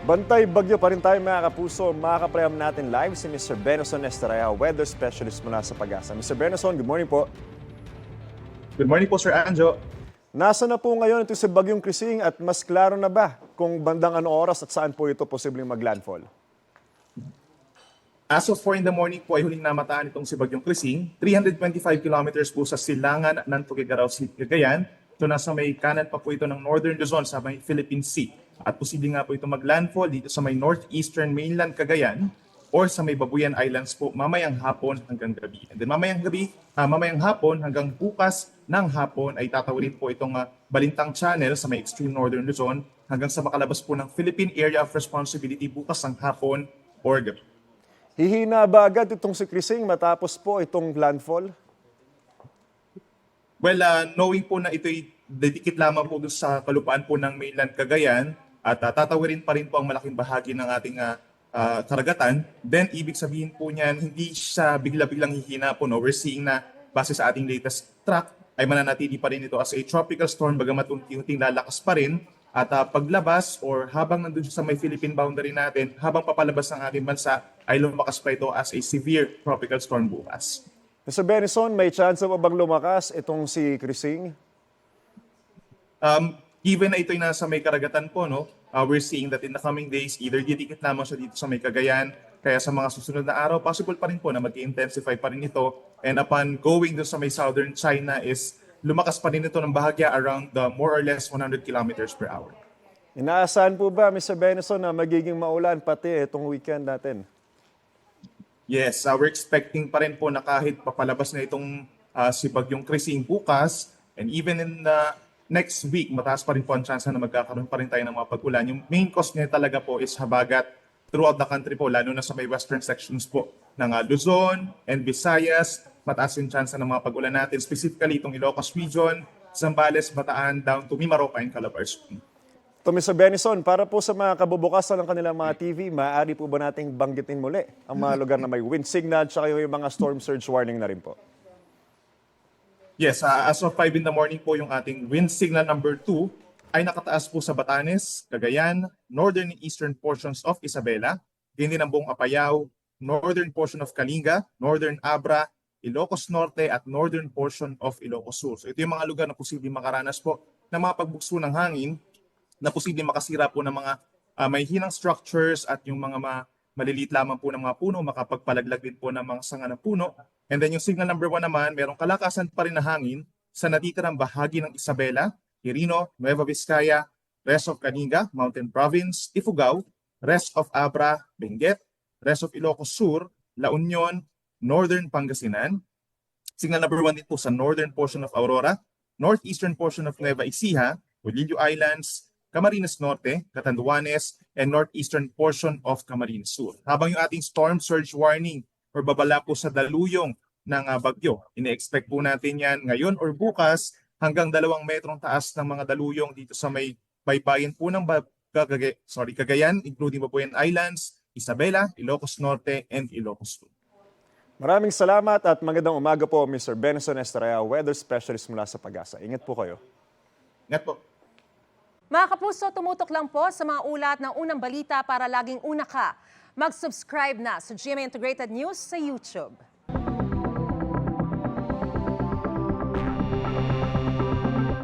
Bantay bagyo pa rin tayo mga kapuso. Makakaprayam natin live si Mr. Benoson Estrella, weather specialist mula sa Pag-asa. Mr. Benoson, good morning po. Good morning po, Sir Anjo. Nasa na po ngayon ito si Bagyong Krising at mas klaro na ba kung bandang ano oras at saan po ito posibleng maglandfall? As of 4 in the morning po ay huling namataan itong si Bagyong Krising. 325 kilometers po sa silangan ng Tuguegarao City, Cagayan. Ito nasa may kanan pa po ito ng Northern Luzon sa may Philippine Sea. At posibleng nga po ito maglandfall dito sa may northeastern mainland Cagayan or sa may Babuyan Islands po mamayang hapon hanggang gabi. And then mamayang hapon hanggang bukas ng hapon ay tatawirin po itong Balintang Channel sa may extreme northern Luzon hanggang sa makalabas po ng Philippine Area of Responsibility bukas ng hapon or gabi. Hihina ba agad itong si Krising matapos po itong landfall? Well, knowing po na ito'y dedikit lamang po sa kalupaan po ng mainland Cagayan at tatawirin pa rin po ang malaking bahagi ng ating karagatan, then ibig sabihin po niyan, hindi siya bigla-biglang hihina po. No? We're seeing na base sa ating latest track, ay mananatili pa rin ito as a tropical storm bagamat unti-unting lalakas pa rin. At paglabas or habang nandun siya sa may Philippine boundary natin, habang papalabas ng ating bansa, ay lumakas pa ito as a severe tropical storm bukas. Mr. Benoson, may chance pa bang lumakas itong si Krising? Given na ito'y nasa may karagatan po, no, we're seeing that in the coming days, either didikit lamang siya dito sa may Cagayan, kaya sa mga susunod na araw, possible pa rin po na mag-intensify pa rin ito. And upon going doon sa may southern China is lumakas pa rin ito ng bahagya around more or less 100 kilometers per hour. Inaasahan po ba, Mr. Benoson, na magiging maulan pati itong weekend natin? Yes, we're expecting pa rin po na kahit papalabas na itong si Bagyong Krising bukas, and even in next week, mataas pa rin po ang chance na magkakaroon pa rin tayo ng mga pag-ulan. Yung main cause niya talaga po is habagat throughout the country po, lalo na sa may western sections po ng Luzon and Visayas. Mataas yung chance ng mga pag-ulan natin, specifically itong Ilocos region, Zambales, Bataan, down to Mimaropa and Calabarzon. To Mr. Benoson, para po sa mga kabubukasan ng kanilang mga TV, maaari po ba nating banggitin muli ang mga lugar na may wind signal at yung mga storm surge warning na rin po? Yes, as of 5 in the morning po yung ating wind signal number 2 ay nakataas po sa Batanes, Cagayan, northern and eastern portions of Isabela, din ang buong Apayao, northern portion of Kalinga, northern Abra, Ilocos Norte at northern portion of Ilocos Sur. So ito yung mga lugar na posibleng makaranas po ng mga pagbugso ng hangin na posibleng makasira po ng mga may hinang structures at yung mga maliliit lamang po ng mga puno, makapagpalaglag din po ng mga sanga ng puno. And then yung signal number 1 naman, merong kalakasan pa rin na hangin sa natitirang bahagi ng Isabela, Quirino, Nueva Vizcaya, rest of Kalinga, Mountain Province, Ifugao, rest of Abra, Benguet, rest of Ilocos Sur, La Union, Northern Pangasinan. Signal number 1 din po sa northern portion of Aurora, northeastern portion of Nueva Ecija, Polillo Islands, Camarines Norte, Catanduanes, and northeastern portion of Camarines Sur. Habang yung ating storm surge warning or babala po sa daluyong ng bagyo, ine-expect po natin yan ngayon or bukas hanggang 2 metrong taas ng mga daluyong dito sa may baybayin po ng Cagayan, including Babuyan Islands, Isabela, Ilocos Norte, and Ilocos Sur. Maraming salamat at magandang umaga po, Mr. Benoson Estrella, weather specialist mula sa Pag-asa. Ingat po kayo. Ingat po. Mga kapuso, tumutok lang po sa mga ulat ng unang balita para laging una ka. Mag-subscribe na sa GMA Integrated News sa YouTube.